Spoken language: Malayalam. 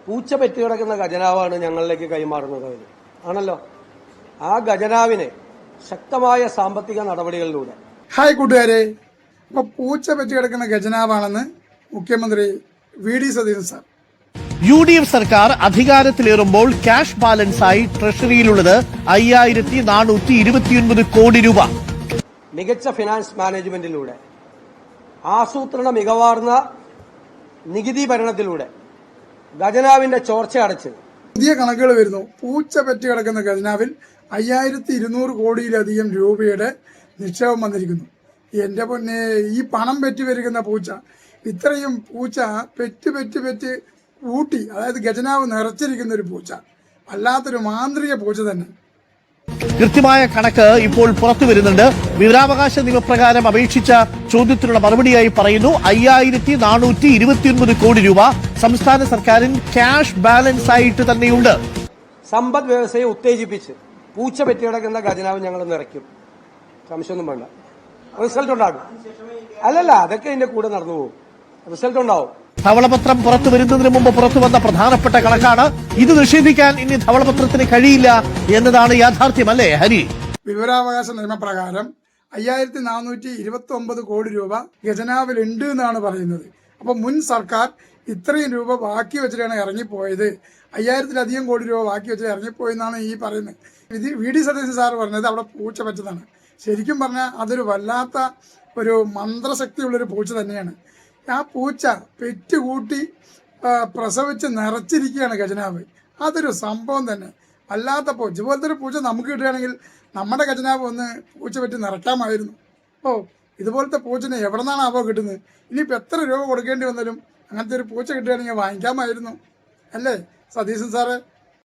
പൂച്ച പെറ്റുകിടക്കുന്ന ഖജനാവാണ് ഞങ്ങളിലേക്ക് കൈമാറുന്നത് ആണല്ലോ. ആ ഖജനാവിനെ ശക്തമായ സാമ്പത്തിക നടപടികളിലൂടെ. ഹായ് കൂട്ടുകാരെ, അപ്പൊ പൂച്ച പെറ്റുകിടക്കുന്ന ഖജനാവാണെന്ന് മുഖ്യമന്ത്രി VD സതീശൻ സാർ. UDF സർക്കാർ അധികാരത്തിലേറുമ്പോൾ ക്യാഷ് ബാലൻസായി ട്രഷറിയിലുള്ളത് 5429 കോടി രൂപ. മികച്ച ഫിനാൻസ് മാനേജ്മെന്റിലൂടെ, ആസൂത്രണ മികവാർന്ന നികുതി ഭരണത്തിലൂടെ ഖജനാവിന്റെ ചോർച്ച അടച്ച് പുതിയ കണക്കുകൾ വരുന്നു. പൂച്ച പെറ്റുകിടക്കുന്ന ഖജനാവിൽ 5200 കോടിയിലധികം രൂപയുടെ നിക്ഷേപം വന്നിരിക്കുന്നു. എന്റെ പൊന്നെ, ഈ പണം പെറ്റി വരുന്ന പൂച്ച, ഇത്രയും പൂച്ച പെറ്റ് കൂട്ടി, അതായത് ഖജനാവ് നിറച്ചിരിക്കുന്ന ഒരു പൂച്ച, അല്ലാത്തൊരു മാന്ത്രിക പൂച്ച തന്നെ. കൃത്യമായ കണക്ക് ഇപ്പോൾ പുറത്തു വരുന്നുണ്ട്. വിവരാവകാശ നിയമപ്രകാരം അപേക്ഷിച്ച ചോദ്യത്തിനുള്ള മറുപടിയായി പറയുന്നു 5429 കോടി രൂപ സംസ്ഥാന സർക്കാരിന് ക്യാഷ് ബാലൻസ് ആയിട്ട് തന്നെയുണ്ട്. സമ്പദ് വ്യവസ്ഥയെ ഉത്തേജിപ്പിച്ച് പൂച്ച പെറ്റികിടക്കുന്ന ഖജനാവ് ഞങ്ങൾ നിറയ്ക്കും. സംശയമൊന്നും വേണ്ട. റിസൾട്ട് ഉണ്ടാകും. അല്ലല്ല, അതൊക്കെ ഇതിന്റെ കൂടെ നടന്നു പോകും. റിസൾട്ട് ഉണ്ടാവും. ധവളപത്രം പുറത്തു വരുന്നതിന് മുമ്പ് പുറത്തു വന്ന പ്രധാനപ്പെട്ട കണക്കാണ്. ഇത് നിഷേധിക്കാൻ ഇനി ധവളപത്രത്തിന് കഴിയില്ല എന്നതാണ് യാഥാർത്ഥ്യം, അല്ലേ ഹരി? വിവരാവകാശ നിയമപ്രകാരം 5429 കോടി രൂപ ഖജനാവിലുണ്ട് എന്നാണ് പറയുന്നത്. അപ്പൊ മുൻ സർക്കാർ ഇത്രയും രൂപ ബാക്കി വെച്ചിട്ടാണ് ഇറങ്ങിപ്പോയത്. 5000-ലധികം കോടി രൂപ ബാക്കി വെച്ചിട്ട് ഇറങ്ങിപ്പോയെന്നാണ് ഈ പറയുന്നത്. VD സതീശൻ സാർ പറഞ്ഞത് അവിടെ പൂച്ച പറ്റതാണ്. ശരിക്കും പറഞ്ഞാൽ അതൊരു വല്ലാത്ത ഒരു മന്ത്രശക്തിയുള്ളൊരു പൂച്ച തന്നെയാണ്. ആ പൂച്ച പെറ്റുകൂട്ടി പ്രസവിച്ച് നിറച്ചിരിക്കുകയാണ് ഖജനാവ്. അതൊരു സംഭവം തന്നെ. അല്ലാത്ത പൂച്ച, ഇതുപോലത്തെ ഒരു പൂച്ച നമുക്ക് കിട്ടുകയാണെങ്കിൽ നമ്മുടെ ഖജനാവ് ഒന്ന് പൂച്ച പെറ്റി നിറക്കാമായിരുന്നു. ഇതുപോലത്തെ പൂച്ചനെ എവിടെ നിന്നാണ് അവ കിട്ടുന്നത്? ഇനിയിപ്പോൾ എത്ര രൂപ കൊടുക്കേണ്ടി വന്നാലും അങ്ങനത്തെ ഒരു പൂച്ച കിട്ടുകയാണെങ്കിൽ വാങ്ങിക്കാമായിരുന്നു, അല്ലേ സതീശൻ സാറ്?